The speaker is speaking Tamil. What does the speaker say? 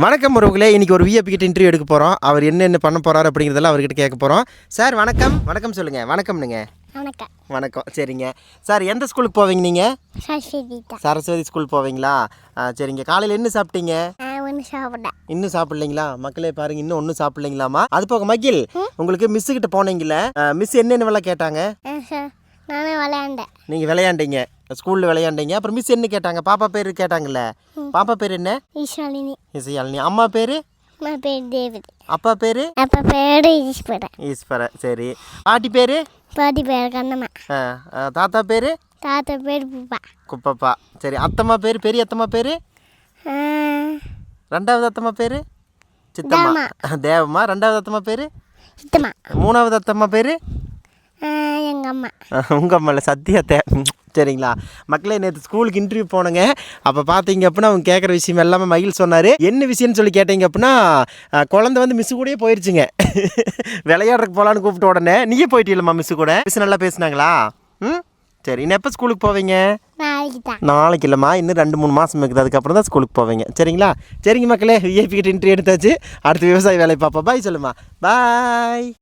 வணக்கம் உறவுகளே, இன்னைக்கு ஒரு விஐபி கிட்ட இன்டர்வியூ எடுக்க போகிறோம். அவர் என்னென்ன பண்ண போகிறாரு அப்படிங்கிறதெல்லாம் அவர்கிட்ட கேட்க போகிறோம். சார் வணக்கம். வணக்கம் சொல்லுங்கள். வணக்கம்னுங்க. வணக்கம். வணக்கம். சரிங்க சார், எந்த ஸ்கூலுக்கு போவீங்க நீங்கள்? சரஸ்வதி ஸ்கூல் போவீங்களா? சரிங்க. காலையில் என்ன சாப்பிட்டீங்க? ஒன்றும் சாப்பிட இன்னும் சாப்பிட்லைங்களா? மக்களே பாருங்க, இன்னும் ஒன்றும் சாப்பிட்லைங்களாமா. அது போக மகில், உங்களுக்கு மிஸ்ஸு கிட்ட போனீங்களே, மிஸ் என்னென்ன வேலை கேட்டாங்க? நானே விளையாண்டேன். நீங்கள் விளையாண்டீங்க, ஸ்கூலில் விளையாண்டீங்க. அப்புறம் மிஸ் என்ன கேட்டாங்க? பாப்பா பேர் கேட்டாங்கல்ல, பாப்பா பேர் என்ன? ஈஸ்வரினி. இசையாலினி. அம்மா பேர்? அம்மா பேர் தேவதி. அப்பா பேர்? அப்பா பேர் ஈஸ்வரன். ஈஸ்வரன். சரி. பாட்டி பேர்? பாட்டி பேர் கண்ணம்மா. தாத்தா பேர்? தாத்தா பேர் புப்பா. குப்பப்பா. சரி. அத்தம்மா பேர்? பெரிய அத்தம்மா பேர்? ரெண்டாவது அத்தம்மா பேர்? சித்தம்மா. தேவம்மா. ரெண்டாவது அத்தம்மா பேர்? சித்தம்மா. மூணாவது அத்தம்மா பேர்? எங்கள் அம்மா. உங்கள் அம்மா இல்லை, சத்தியத்தை. சரிங்களா மக்களே, நேற்று ஸ்கூலுக்கு இன்டர்வியூ போனேங்க. அப்போ பார்த்தீங்க அப்படின்னா அவங்க கேட்குற விஷயம் எல்லாமே மகிழ் சொன்னார். என்ன விஷயம்னு சொல்லி கேட்டீங்க அப்படின்னா, குழந்தை வந்து மிஸ்ஸு கூடயே போயிடுச்சுங்க. விளையாடுறதுக்கு போகலான்னு கூப்பிட்ட உடனே நீயே போயிட்டீங்களம்மா மிஸ்ஸு கூட? மிஸ் நல்லா பேசுனாங்களா? சரி. இன்னும் எப்போ ஸ்கூலுக்கு போவீங்க? நாளைக்கு இல்லைம்மா, இன்னும் 2-3 மாதம் இருக்குது. அதுக்கப்புறம் தான் ஸ்கூலுக்கு போவீங்க. சரிங்களா? சரிங்க மக்களே, விஐபி கிட்ட இன்டர்வியூ எடுத்தாச்சு. அடுத்து விவசாய வேலையை பார்ப்போம். பாய் சொல்லுமா. பாய்.